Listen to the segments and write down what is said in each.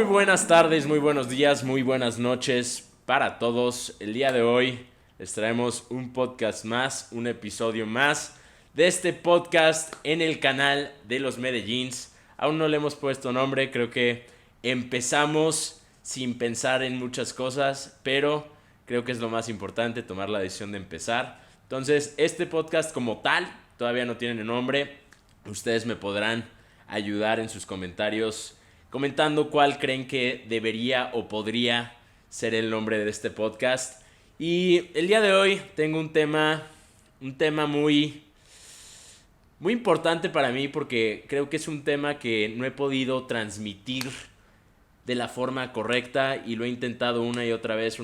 Muy buenas tardes, muy buenos días, muy buenas noches para todos. El día de hoy les traemos un podcast más, un episodio más de este podcast en el canal de los Medellins. Aún no le hemos puesto nombre, creo que empezamos sin pensar en muchas cosas, pero creo que es lo más importante, tomar la decisión de empezar. Entonces, este podcast como tal todavía no tiene nombre. Ustedes me podrán ayudar en sus comentarios comentando cuál creen que debería o podría ser el nombre de este podcast. Y el día de hoy tengo un tema muy importante para mí porque creo que es un tema que no he podido transmitir de la forma correcta y lo he intentado una y otra vez,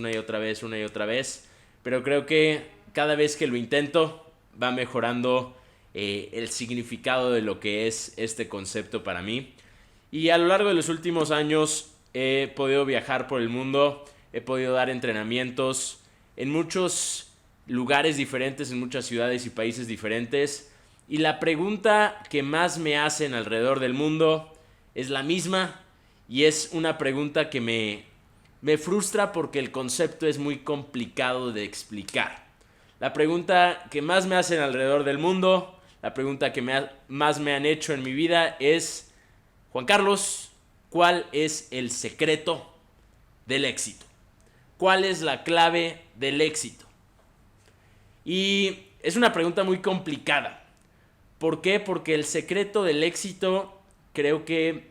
pero creo que cada vez que lo intento va mejorando el significado de lo que es este concepto para mí. Y a lo largo de los últimos años he podido viajar por el mundo, he podido dar entrenamientos en muchos lugares diferentes, en muchas ciudades y países diferentes. Y la pregunta que más me hacen alrededor del mundo es la misma y es una pregunta que me frustra porque el concepto es muy complicado de explicar. La pregunta que más me hacen alrededor del mundo, la pregunta que más me han hecho en mi vida es: Juan Carlos, ¿cuál es el secreto del éxito? ¿Cuál es la clave del éxito? Y es una pregunta muy complicada. ¿Por qué? Porque el secreto del éxito creo que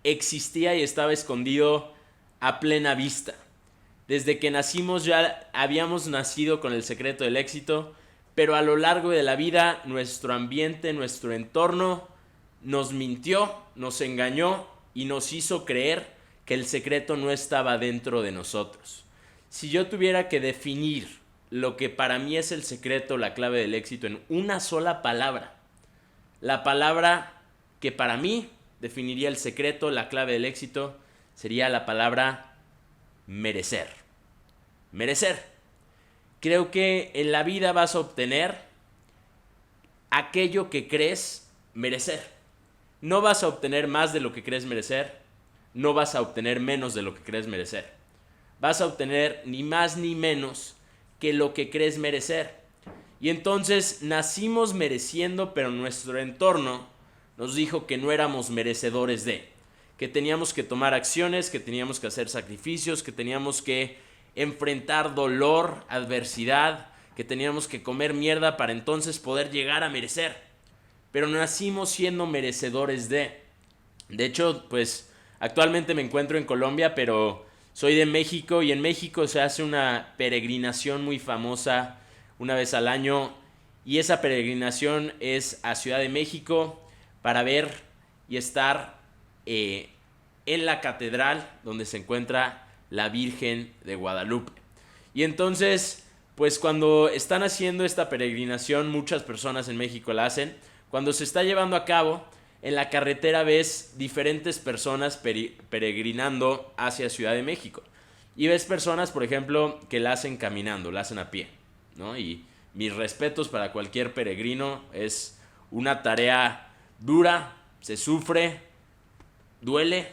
existía y estaba escondido a plena vista. Desde que nacimos ya habíamos nacido con el secreto del éxito, pero a lo largo de la vida nuestro ambiente, nuestro entorno nos mintió, nos engañó y nos hizo creer que el secreto no estaba dentro de nosotros. Si yo tuviera que definir lo que para mí es el secreto, la clave del éxito en una sola palabra, la palabra que para mí definiría el secreto, la clave del éxito, sería la palabra merecer. Merecer. Creo que en la vida vas a obtener aquello que crees merecer. No vas a obtener más de lo que crees merecer, no vas a obtener menos de lo que crees merecer. Vas a obtener ni más ni menos que lo que crees merecer. Y entonces nacimos mereciendo, pero nuestro entorno nos dijo que no éramos merecedores de, que teníamos que tomar acciones, que teníamos que hacer sacrificios, que teníamos que enfrentar dolor, adversidad, que teníamos que comer mierda para entonces poder llegar a merecer. Pero nacimos siendo merecedores de. De hecho, pues actualmente me encuentro en Colombia, pero soy de México y en México se hace una peregrinación muy famosa una vez al año y esa peregrinación es a Ciudad de México para ver y estar en la catedral donde se encuentra la Virgen de Guadalupe. Y entonces, pues cuando están haciendo esta peregrinación, muchas personas en México la hacen. Cuando se está llevando a cabo, en la carretera ves diferentes personas peregrinando hacia Ciudad de México. Y ves personas, por ejemplo, que la hacen caminando, la hacen a pie, ¿no? Y mis respetos para cualquier peregrino, es una tarea dura, se sufre, duele.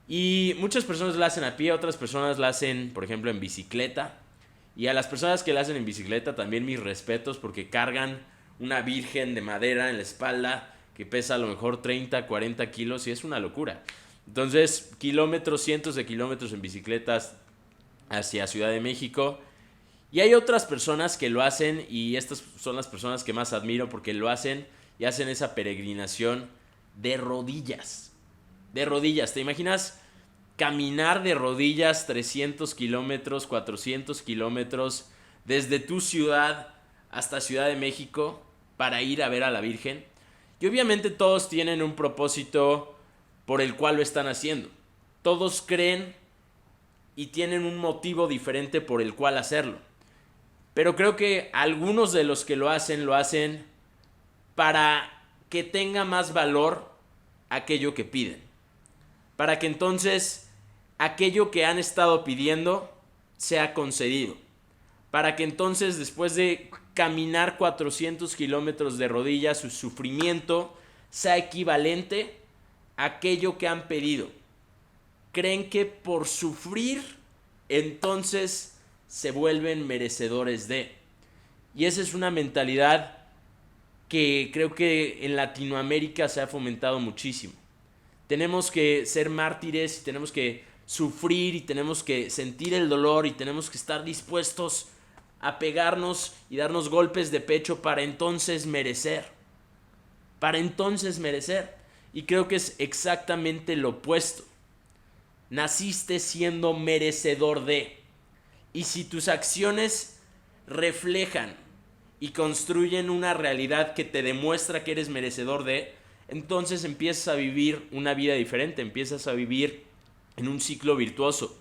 Y muchas personas la hacen a pie, otras personas la hacen, por ejemplo, en bicicleta. Y a las personas que la hacen en bicicleta también mis respetos porque cargan una virgen de madera en la espalda que pesa a lo mejor 30, 40 kilos y es una locura. Entonces, kilómetros, cientos de kilómetros en bicicletas hacia Ciudad de México. Y hay otras personas que lo hacen y estas son las personas que más admiro porque lo hacen y hacen esa peregrinación de rodillas. De rodillas, ¿te imaginas caminar de rodillas 300 kilómetros, 400 kilómetros desde tu ciudad hasta Ciudad de México para ir a ver a la Virgen? Y obviamente todos tienen un propósito por el cual lo están haciendo. Todos creen y tienen un motivo diferente por el cual hacerlo. Pero creo que algunos de los que lo hacen para que tenga más valor aquello que piden. Para que entonces aquello que han estado pidiendo sea concedido. Para que entonces después de caminar 400 kilómetros de rodillas, su sufrimiento sea equivalente a aquello que han pedido. creen que por sufrir, entonces se vuelven merecedores de. Y esa es una mentalidad que creo que en Latinoamérica se ha fomentado muchísimo. Tenemos que ser mártires y tenemos que sufrir y tenemos que sentir el dolor y tenemos que estar dispuestos a pegarnos y darnos golpes de pecho para entonces merecer. Para entonces merecer. Y creo que es exactamente lo opuesto. Naciste siendo merecedor de. Y si tus acciones reflejan y construyen una realidad que te demuestra que eres merecedor de, entonces empiezas a vivir una vida diferente, empiezas a vivir en un ciclo virtuoso,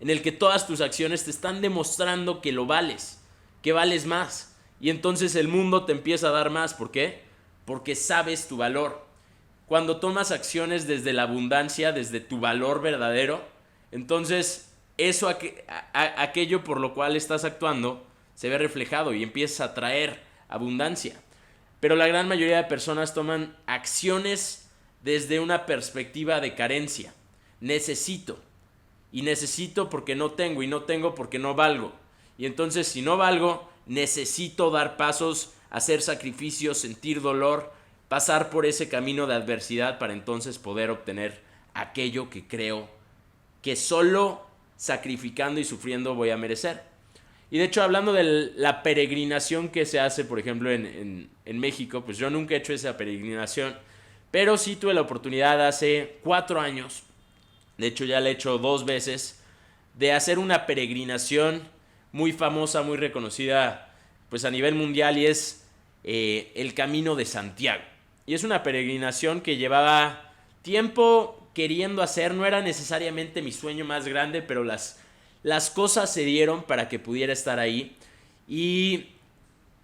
en el que todas tus acciones te están demostrando que lo vales, que vales más. Y entonces el mundo te empieza a dar más. ¿Por qué? Porque sabes tu valor. Cuando tomas acciones desde la abundancia, desde tu valor verdadero, entonces eso, aquello por lo cual estás actuando, se ve reflejado y empiezas a traer abundancia. Pero la gran mayoría de personas toman acciones desde una perspectiva de carencia. Necesito. Y necesito porque no tengo. Y no tengo porque no valgo. Y entonces si no valgo, necesito dar pasos, hacer sacrificios, sentir dolor, pasar por ese camino de adversidad para entonces poder obtener aquello que creo que solo sacrificando y sufriendo voy a merecer. Y de hecho, hablando de la peregrinación que se hace, por ejemplo, en México, pues yo nunca he hecho esa peregrinación, pero sí tuve la oportunidad hace 4 años, de hecho ya la he hecho 2 veces, de hacer una peregrinación muy famosa, muy reconocida pues a nivel mundial, y es el Camino de Santiago. Y es una peregrinación que llevaba tiempo queriendo hacer, no era necesariamente mi sueño más grande, pero las cosas se dieron para que pudiera estar ahí. Y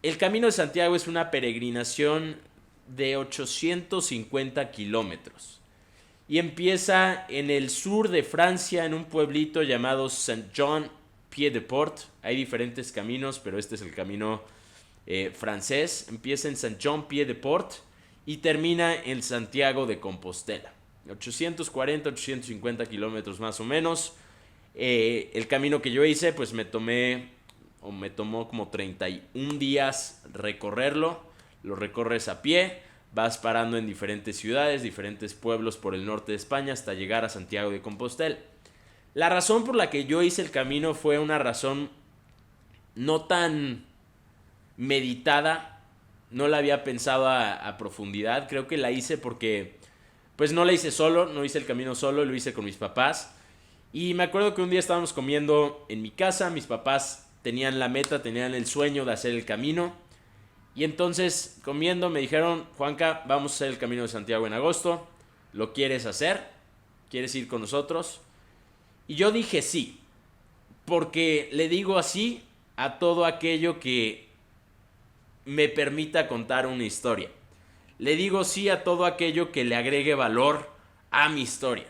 el Camino de Santiago es una peregrinación de 850 kilómetros. Y empieza en el sur de Francia, en un pueblito llamado Saint-Jean-Pied-de-Port. Hay diferentes caminos, pero este es el camino francés. Empieza en Saint-Jean-Pied-de-Port y termina en Santiago de Compostela. 840, 850 kilómetros más o menos. El camino que yo hice, pues me tomó como 31 días recorrerlo. Lo recorres a pie, vas parando en diferentes ciudades, diferentes pueblos por el norte de España hasta llegar a Santiago de Compostela. La razón por la que yo hice el camino fue una razón no tan meditada, no la había pensado a profundidad. Creo que la hice porque pues no la hice solo, no hice el camino solo, lo hice con mis papás. Y me acuerdo que un día estábamos comiendo en mi casa, mis papás tenían la meta, tenían el sueño de hacer el camino. Y entonces, comiendo, me dijeron: Juanca, vamos a hacer el Camino de Santiago en agosto. ¿Lo quieres hacer? ¿Quieres ir con nosotros? Y yo dije sí, porque le digo así a todo aquello que me permita contar una historia. Le digo sí a todo aquello que le agregue valor a mi historia.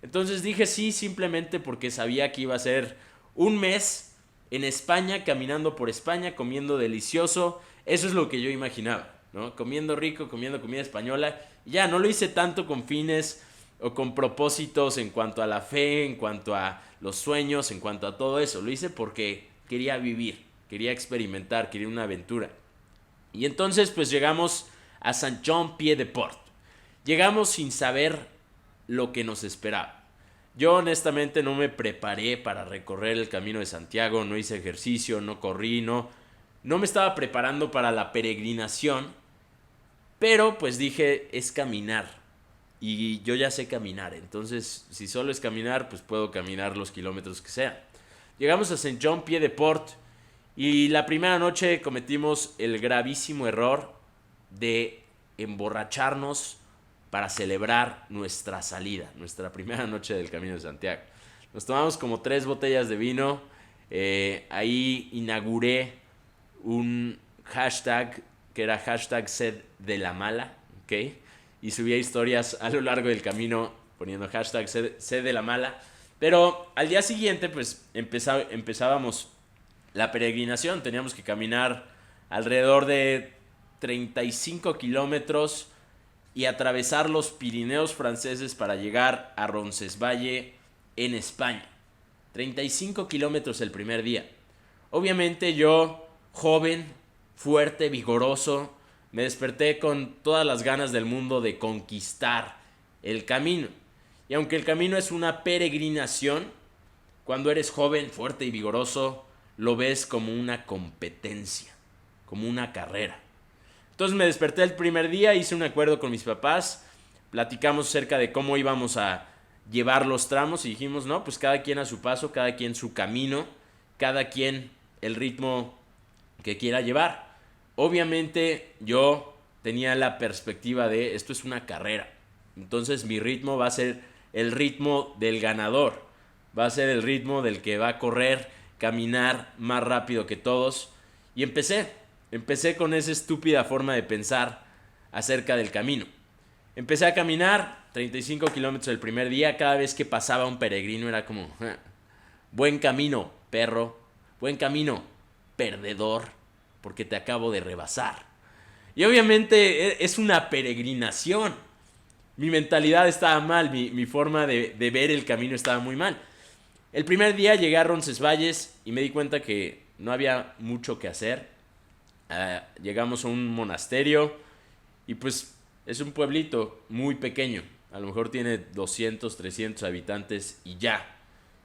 Entonces dije sí simplemente porque sabía que iba a ser un mes en España, caminando por España, comiendo delicioso. Eso es lo que yo imaginaba, ¿no? Comiendo rico, comiendo comida española. Y ya, no lo hice tanto con fines o con propósitos en cuanto a la fe, en cuanto a los sueños, en cuanto a todo eso. Lo hice porque quería vivir, quería experimentar, quería una aventura. Y entonces pues llegamos a Saint-Jean-Pied-de-Port. Llegamos sin saber lo que nos esperaba. Yo honestamente no me preparé para recorrer el Camino de Santiago, no hice ejercicio, no corrí, no me estaba preparando para la peregrinación, pero pues dije, es caminar. Y yo ya sé caminar, entonces si solo es caminar, pues puedo caminar los kilómetros que sean. Llegamos a Saint-Jean-Pied-de-Port y la primera noche cometimos el gravísimo error de emborracharnos para celebrar nuestra salida, nuestra primera noche del Camino de Santiago. Nos tomamos como 3 botellas de vino. Ahí inauguré un hashtag que era hashtag sed de la mala, ¿ok? Y subía historias a lo largo del camino poniendo hashtag sed de la mala. Pero al día siguiente pues empezábamos la peregrinación. Teníamos que caminar alrededor de 35 kilómetros y atravesar los Pirineos franceses para llegar a Roncesvalles en España. 35 kilómetros el primer día. Obviamente yo, joven, fuerte, vigoroso, me desperté con todas las ganas del mundo de conquistar el camino. Y aunque el camino es una peregrinación, cuando eres joven, fuerte y vigoroso, lo ves como una competencia, como una carrera. Entonces me desperté el primer día, hice un acuerdo con mis papás, platicamos acerca de cómo íbamos a llevar los tramos y dijimos, no, pues cada quien a su paso, cada quien su camino, cada quien el ritmo que quiera llevar. Obviamente yo tenía la perspectiva de esto es una carrera, entonces mi ritmo va a ser el ritmo del ganador, va a ser el ritmo del que va a correr, caminar más rápido que todos. Y empecé con esa estúpida forma de pensar acerca del camino. Empecé a caminar 35 kilómetros el primer día. Cada vez que pasaba un peregrino era como, buen camino, perro, buen camino, perdedor, porque te acabo de rebasar. Y obviamente es una peregrinación. Mi mentalidad estaba mal, mi forma de ver el camino estaba muy mal. El primer día llegué a Roncesvalles y me di cuenta que no había mucho que hacer. Llegamos a un monasterio y pues es un pueblito muy pequeño. A lo mejor tiene 200, 300 habitantes y ya.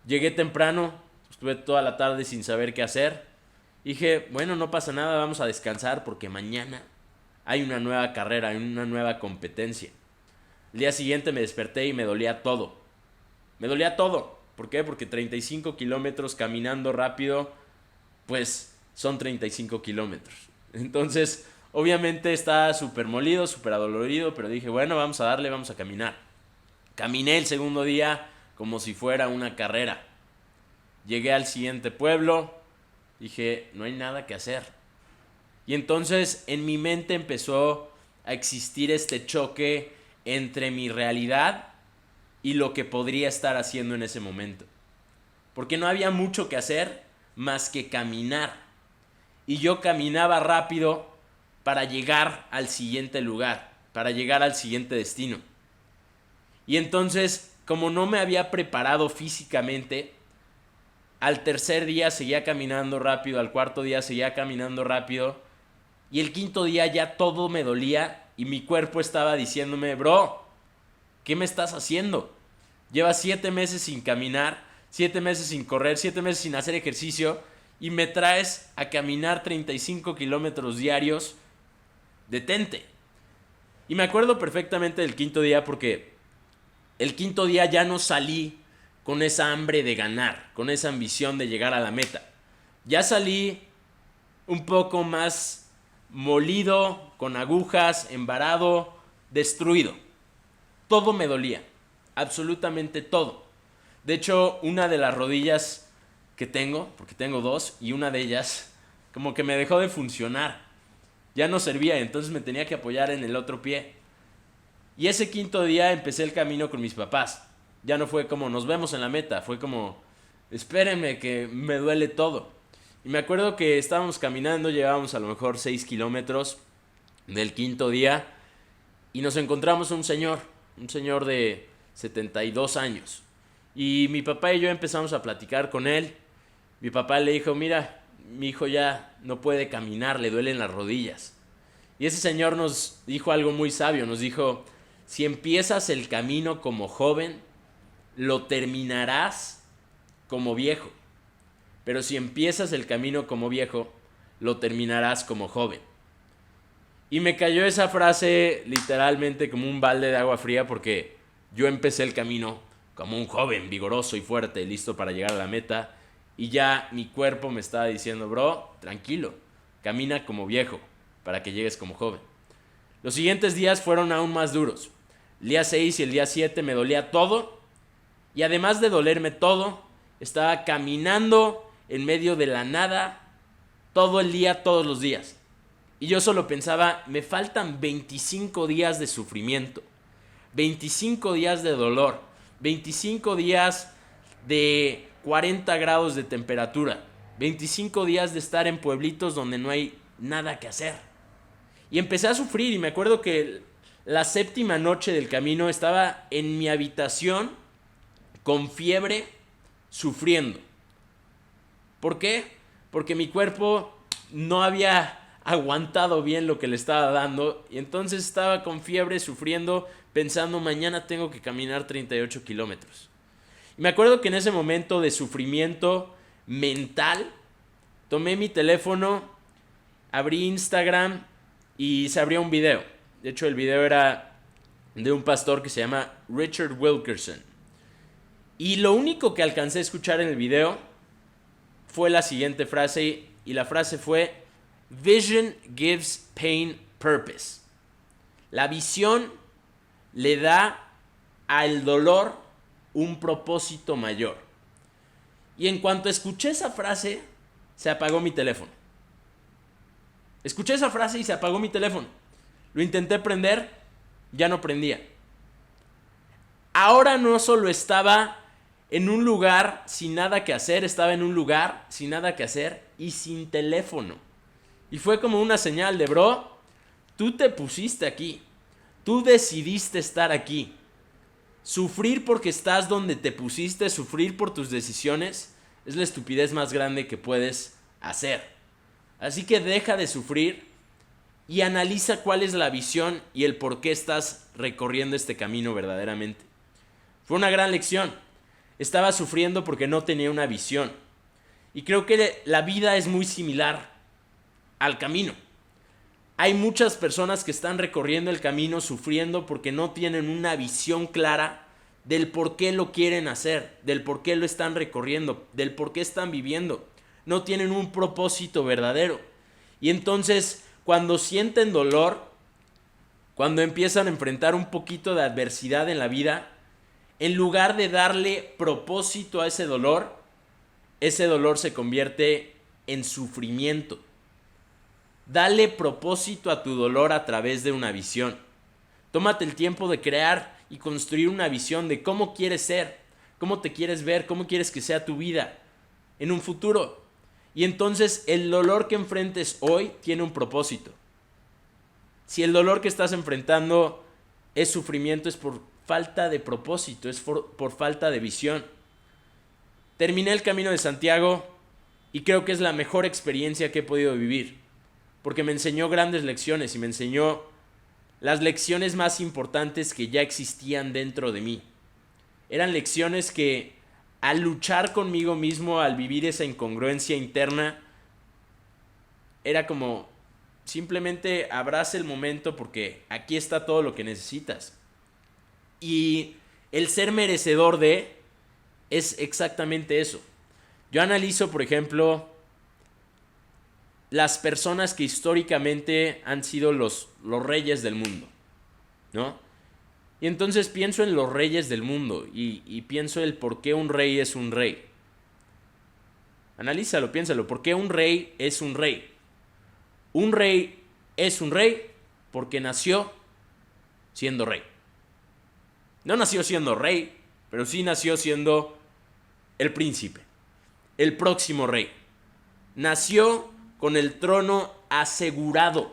Llegué temprano, estuve toda la tarde sin saber qué hacer. Dije, bueno, no pasa nada, vamos a descansar porque mañana hay una nueva carrera, hay una nueva competencia. El día siguiente me desperté y me dolía todo. Me dolía todo. ¿Por qué? Porque 35 kilómetros caminando rápido, pues son 35 kilómetros. Entonces, obviamente estaba súper molido, súper adolorido, pero dije, bueno, vamos a darle, vamos a caminar. Caminé el segundo día como si fuera una carrera. Llegué al siguiente pueblo, dije, no hay nada que hacer. Y entonces en mi mente empezó a existir este choque entre mi realidad y lo que podría estar haciendo en ese momento. Porque no había mucho que hacer más que caminar. Y yo caminaba rápido para llegar al siguiente lugar, para llegar al siguiente destino. Y entonces, como no me había preparado físicamente, al tercer día seguía caminando rápido, al cuarto día seguía caminando rápido, y el quinto día ya todo me dolía y mi cuerpo estaba diciéndome, bro, ¿qué me estás haciendo? Llevas 7 meses sin caminar, 7 meses sin correr, 7 meses sin hacer ejercicio y me traes a caminar 35 kilómetros diarios. Detente. Y me acuerdo perfectamente del quinto día porque el quinto día ya no salí con esa hambre de ganar, con esa ambición de llegar a la meta. Ya salí un poco más molido, con agujas, embarado, destruido. Todo me dolía, absolutamente todo. De hecho, una de las rodillas que tengo, porque tengo dos, y una de ellas como que me dejó de funcionar. Ya no servía, entonces me tenía que apoyar en el otro pie. Y ese quinto día empecé el camino con mis papás. Ya no fue como nos vemos en la meta, fue como espérenme que me duele todo. Y me acuerdo que estábamos caminando, llevábamos a lo mejor 6 kilómetros del quinto día y nos encontramos a un señor de 72 años. Y mi papá y yo empezamos a platicar con él. Mi papá le dijo, mira, mi hijo ya no puede caminar, le duelen las rodillas. Y ese señor nos dijo algo muy sabio, nos dijo, si empiezas el camino como joven, lo terminarás como viejo. Pero si empiezas el camino como viejo, lo terminarás como joven. Y me cayó esa frase literalmente como un balde de agua fría porque yo empecé el camino como un joven vigoroso y fuerte, listo para llegar a la meta. Y ya mi cuerpo me estaba diciendo, bro, tranquilo, camina como viejo para que llegues como joven. Los siguientes días fueron aún más duros. El día 6 y el día 7 me dolía todo. Y además de dolerme todo, estaba caminando en medio de la nada todo el día, todos los días. Y yo solo pensaba, me faltan 25 días de sufrimiento, 25 días de dolor, 25 días de 40 grados de temperatura, 25 días de estar en pueblitos donde no hay nada que hacer. Y empecé a sufrir y me acuerdo que la séptima noche del camino estaba en mi habitación con fiebre, sufriendo. ¿Por qué? Porque mi cuerpo no había aguantado bien lo que le estaba dando y entonces estaba con fiebre, sufriendo, pensando mañana tengo que caminar 38 kilómetros. Y me acuerdo que en ese momento de sufrimiento mental, tomé mi teléfono, abrí Instagram y se abrió un video. De hecho, el video era de un pastor que se llama Richard Wilkerson. Y lo único que alcancé a escuchar en el video fue la siguiente frase, y la frase fue: Vision gives pain purpose. La visión le da al dolor un propósito mayor. Y en cuanto escuché esa frase, se apagó mi teléfono. Escuché esa frase y se apagó mi teléfono. Lo intenté prender, ya no prendía. Ahora no solo estaba en un lugar sin nada que hacer, estaba en un lugar sin nada que hacer y sin teléfono. Y fue como una señal de: bro, tú te pusiste aquí, tú decidiste estar aquí. Sufrir porque estás donde te pusiste, sufrir por tus decisiones, es la estupidez más grande que puedes hacer. Así que deja de sufrir y analiza cuál es la visión y el por qué estás recorriendo este camino verdaderamente. Fue una gran lección. Estaba sufriendo porque no tenía una visión. Y creo que la vida es muy similar al camino. Hay muchas personas que están recorriendo el camino sufriendo porque no tienen una visión clara del por qué lo quieren hacer, del por qué lo están recorriendo, del por qué están viviendo. No tienen un propósito verdadero. Y entonces, cuando sienten dolor, cuando empiezan a enfrentar un poquito de adversidad en la vida, en lugar de darle propósito a ese dolor se convierte en sufrimiento. Dale propósito a tu dolor a través de una visión. Tómate el tiempo de crear y construir una visión de cómo quieres ser, cómo te quieres ver, cómo quieres que sea tu vida en un futuro. Y entonces el dolor que enfrentes hoy tiene un propósito. Si el dolor que estás enfrentando es sufrimiento, es por falta de propósito, es por falta de visión. Terminé el Camino de Santiago y creo que es la mejor experiencia que he podido vivir, porque me enseñó grandes lecciones y me enseñó las lecciones más importantes que ya existían dentro de mí. Eran lecciones que, al luchar conmigo mismo, al vivir esa incongruencia interna, era como: simplemente abraza el momento porque aquí está todo lo que necesitas. Y el ser merecedor de es exactamente eso. Yo analizo, por ejemplo, las personas que históricamente han sido los reyes del mundo, ¿no? Y entonces pienso en los reyes del mundo y pienso el por qué un rey es un rey. Analízalo, piénsalo. ¿Por qué un rey es un rey? Un rey es un rey porque nació siendo rey. No nació siendo rey, pero sí nació siendo el príncipe, el próximo rey. Nació con el trono asegurado.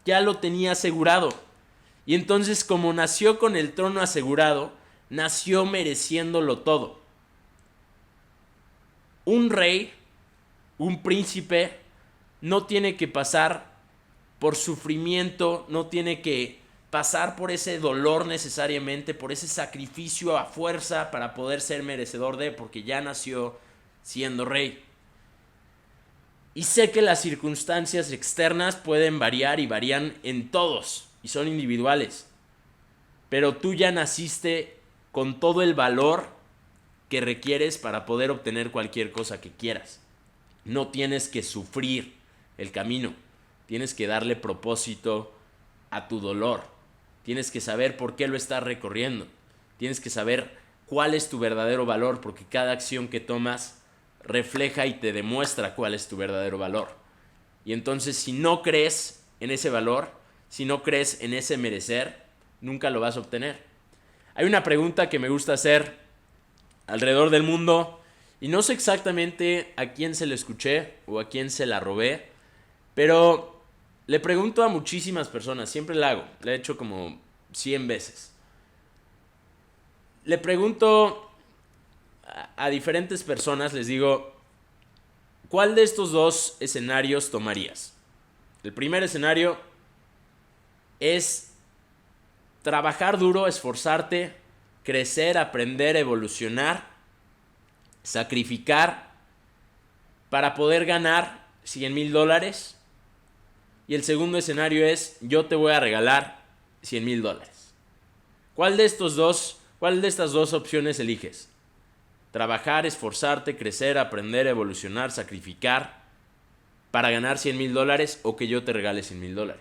Ya lo tenía asegurado. Y entonces, como nació con el trono asegurado, nació mereciéndolo todo. Un rey, un príncipe, no tiene que pasar por sufrimiento, no tiene que pasar por ese dolor necesariamente, por ese sacrificio a fuerza para poder ser merecedor de, porque ya nació siendo rey. Y sé que las circunstancias externas pueden variar y varían en todos y son individuales, pero tú ya naciste con todo el valor que requieres para poder obtener cualquier cosa que quieras. No tienes que sufrir el camino, tienes que darle propósito a tu dolor. Tienes que saber por qué lo estás recorriendo. Tienes que saber cuál es tu verdadero valor, porque cada acción que tomas refleja y te demuestra cuál es tu verdadero valor. Y entonces, si no crees en ese valor, si no crees en ese merecer, nunca lo vas a obtener. Hay una pregunta que me gusta hacer alrededor del mundo y no sé exactamente a quién se la escuché o a quién se la robé, pero le pregunto a muchísimas personas, siempre la hago, la he hecho como 100 veces. le pregunto a diferentes personas, les digo, ¿cuál de estos dos escenarios tomarías? El primer escenario es trabajar duro, esforzarte, crecer, aprender, evolucionar, sacrificar para poder ganar $100,000. Y el segundo escenario es, yo te voy a regalar $100,000. ¿Cuál de estas dos opciones eliges? Trabajar, esforzarte, crecer, aprender, evolucionar, sacrificar para ganar $100,000 o que yo te regale $100,000.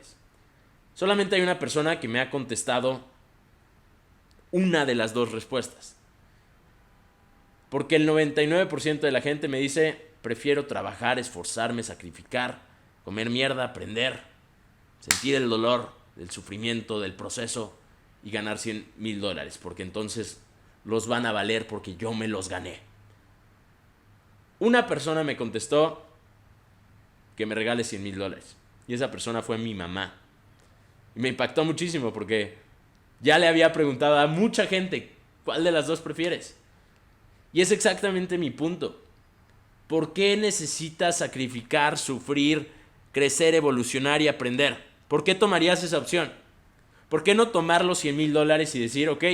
Solamente hay una persona que me ha contestado una de las dos respuestas. Porque el 99% de la gente me dice, prefiero trabajar, esforzarme, sacrificar, comer mierda, aprender, sentir el dolor, del sufrimiento, del proceso y ganar $100,000, porque entonces los van a valer porque yo me los gané. Una persona me contestó que me regale $100,000 y esa persona fue mi mamá. Y me impactó muchísimo porque ya le había preguntado a mucha gente, ¿cuál de las dos prefieres? Y es exactamente mi punto. ¿Por qué necesitas sacrificar, sufrir, crecer, evolucionar y aprender? ¿Por qué tomarías esa opción? ¿Por qué no tomar los $100,000 y decir, ok,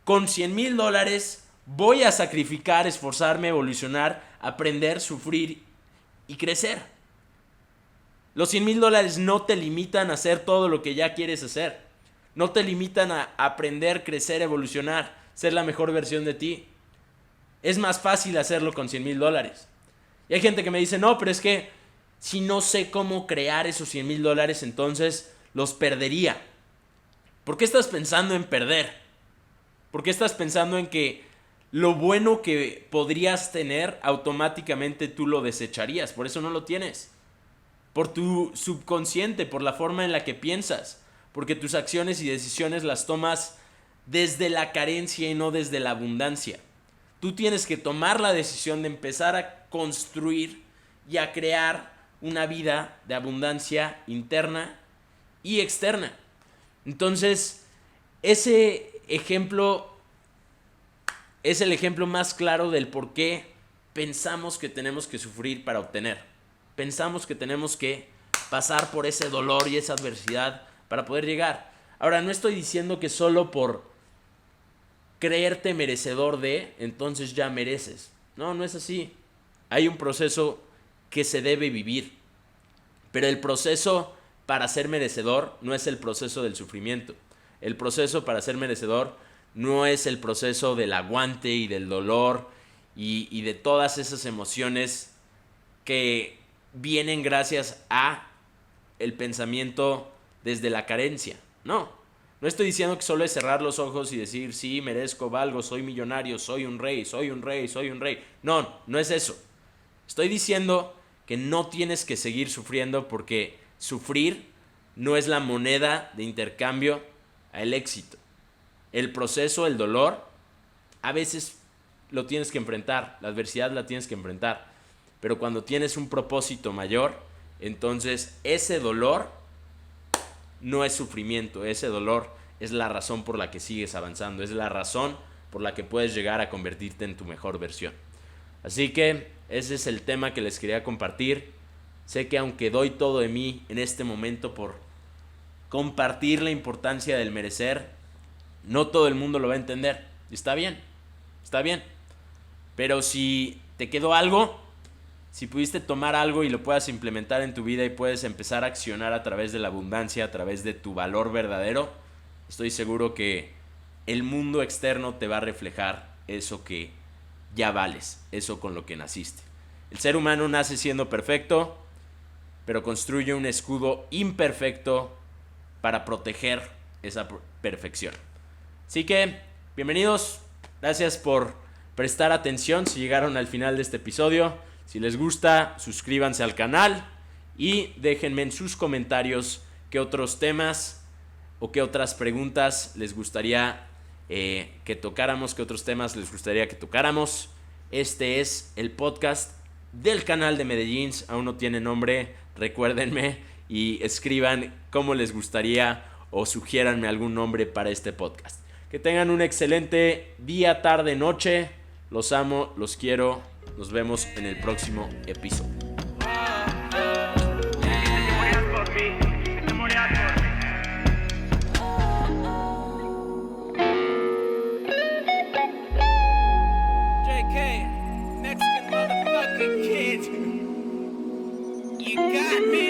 con $100,000 voy a sacrificar, esforzarme, evolucionar, aprender, sufrir y crecer? Los $100,000 no te limitan a hacer todo lo que ya quieres hacer. No te limitan a aprender, crecer, evolucionar, ser la mejor versión de ti. Es más fácil hacerlo con $100,000. Y hay gente que me dice, no, pero es que si no sé cómo crear esos $100,000, entonces los perdería. ¿Por qué estás pensando en perder? ¿Por qué estás pensando en que lo bueno que podrías tener automáticamente tú lo desecharías? Por eso no lo tienes. Por tu subconsciente, por la forma en la que piensas, porque tus acciones y decisiones las tomas desde la carencia y no desde la abundancia. Tú tienes que tomar la decisión de empezar a construir y a crear una vida de abundancia interna y externa. Entonces, ese ejemplo es el ejemplo más claro del por qué pensamos que tenemos que sufrir para obtener. Pensamos que tenemos que pasar por ese dolor y esa adversidad para poder llegar. Ahora, no estoy diciendo que solo por creerte merecedor de, entonces ya mereces. No, no es así. Hay un proceso que se debe vivir. Pero el proceso para ser merecedor no es el proceso del sufrimiento. El proceso para ser merecedor no es el proceso del aguante y del dolor y de todas esas emociones que vienen gracias a el pensamiento desde la carencia. No estoy diciendo que solo es cerrar los ojos y decir, sí, merezco, valgo, soy millonario, soy un rey, soy un rey, soy un rey. No es eso. Estoy diciendo que no tienes que seguir sufriendo porque sufrir no es la moneda de intercambio al éxito. El proceso, el dolor, a veces lo tienes que enfrentar, la adversidad la tienes que enfrentar. Pero cuando tienes un propósito mayor, entonces ese dolor no es sufrimiento, ese dolor es la razón por la que sigues avanzando, es la razón por la que puedes llegar a convertirte en tu mejor versión. Así que ese es el tema que les quería compartir. Sé que aunque doy todo de mí en este momento por compartir la importancia del merecer, no todo el mundo lo va a entender. Está bien. Pero si te quedó algo, si pudiste tomar algo y lo puedas implementar en tu vida y puedes empezar a accionar a través de la abundancia, a través de tu valor verdadero, estoy seguro que el mundo externo te va a reflejar eso que ya vales, eso con lo que naciste. El ser humano nace siendo perfecto, pero construye un escudo imperfecto para proteger esa perfección. Así que, bienvenidos, gracias por prestar atención si llegaron al final de este episodio. Si les gusta, suscríbanse al canal y déjenme en sus comentarios qué otros temas o qué otras preguntas les gustaría que tocáramos, qué otros temas les gustaría que tocáramos. Este es el podcast del canal de Medellín, aún no tiene nombre, recuérdenme y escriban cómo les gustaría o sugiéranme algún nombre para este podcast. Que tengan un excelente día, tarde, noche. Los amo, los quiero. Nos vemos en el próximo episodio. JK, Mexican motherfucking kid. You got me.